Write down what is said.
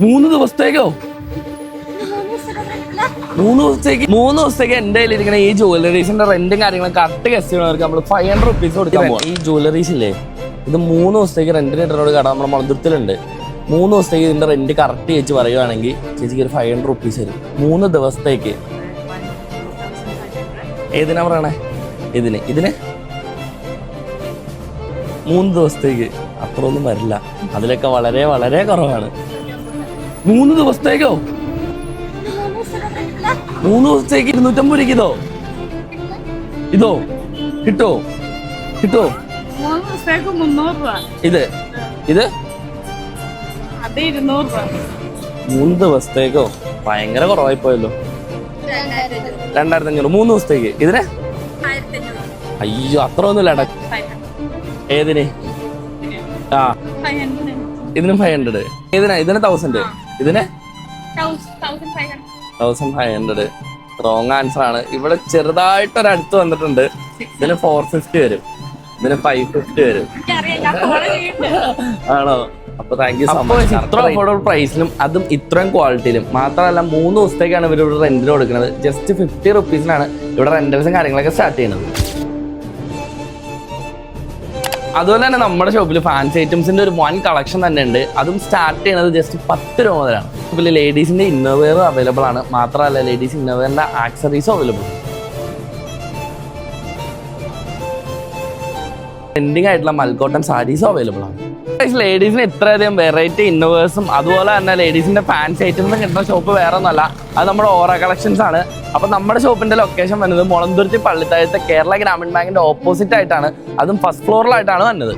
3 ദിവസത്തേക്കോ? 3 ദിവസത്തേക്ക് എന്റെ കയ്യിലിരിക്കുന്ന ഈ ജ്വല്ലറീസിന്റെ റെന്റും കാര്യങ്ങളും കറക്റ്റ് ഗസ്റ്റ് ചെയ്യുന്നവർക്ക് നമ്മൾ 500 റുപ്പീസ് കൊടുക്കാൻ പോകും. ഈ ജ്വല്ലറീസ് ഇല്ലേ, ഇത് 3 ദിവസത്തേക്ക് റെന്റിന് ഇട്ടൊരു കട നമ്മുടെ മണതുരത്തിലുണ്ട്. 3 ദിവസത്തേക്ക് ഇതിന്റെ റെന്റ് കറക്റ്റ് ചേച്ചി പറയുവാണെങ്കിൽ ചേച്ചിക്ക് ഒരു 500 റുപ്പീസ് വരും 3 ദിവസത്തേക്ക്. ഏതിനാ പറയണേ? ഇതിന് 3 ദിവസത്തേക്ക് അത്ര ഒന്നും വരില്ല, അതിലൊക്കെ വളരെ വളരെ കുറവാണ്. 3 ദിവസത്തേക്കോ? 3 ദിവസത്തേക്ക് 250 രൂപയ്ക്ക് ഇതോ കിട്ടോ? 3 ദിവസത്തേക്കോ? ഭയങ്കര കുറവായി പോയല്ലോ. 2500 3 ദിവസത്തേക്ക്. ഇതിന് അയ്യോ അത്ര ഒന്നുമില്ല. ഏതിന്? ഇതിന് 500. ഇതിന് 1000. ഇതിന് 1500. റോങ് ആൻസർ ആണ്. ഇവിടെ ചെറുതായിട്ടൊരടുത്ത് വന്നിട്ടുണ്ട്. ഇതിന് 450 വരും, ഇതിന് 550 വരും. ആണോ? അപ്പൊ താങ്ക് യു സോ മച്ച്. ഇത്ര അഫോർഡബിൾ പ്രൈസിലും അതും ഇത്രയും ക്വാളിറ്റിയിലും മാത്രമല്ല 3 ദിവസത്തേക്കാണ് ഇവർ ഇവിടെ റെന്റിന് കൊടുക്കുന്നത്. ജസ്റ്റ് 50 റുപ്പീസിനാണ് ഇവിടെ റെന്റൽസും കാര്യങ്ങളൊക്കെ സ്റ്റാർട്ട് ചെയ്യുന്നത്. അതുപോലെ തന്നെ നമ്മുടെ ഷോപ്പിൽ ഫാൻസി ഐറ്റംസിന്റെ ഒരു 1 കളക്ഷൻ തന്നെ ഉണ്ട്. അതും സ്റ്റാർട്ട് ചെയ്യുന്നത് ജസ്റ്റ് 10 രൂപ മുതലാണ്. ഷോപ്പിൽ ലേഡീസിന്റെ ഇന്നോവെയർ അവൈലബിൾ ആണ്. മാത്രമല്ല ലേഡീസ് ഇന്നോവെയറിന്റെ ആക്സറീസും അവൈലബിൾ ആണ്. ട്രെൻഡിങ് ആയിട്ടുള്ള മൽക്കോട്ടൺ സാരീസും അവൈലബിൾ ആണ്. ലേഡീസിന് ഇത്രയധികം വെറൈറ്റി ഇന്നോവേഴ്സും അതുപോലെ തന്നെ ലേഡീസിന്റെ ഫാൻസി ഐറ്റംസും കിട്ടുന്ന ഷോപ്പ് വേറെ ഒന്നല്ല, അത് നമ്മുടെ ഓറ കളക്ഷൻസ് ആണ്. അപ്പൊ നമ്മുടെ ഷോപ്പിന്റെ ലൊക്കേഷൻ വരുന്നത് മുളന്തുരുത്തി പള്ളിത്താഴത്തെ കേരള ഗ്രാമീൺ ബാങ്കിന്റെ ഓപ്പോസിറ്റ് ആയിട്ടാണ്. അതും ഫസ്റ്റ് ഫ്ലോറിലായിട്ടാണ് വന്നത്.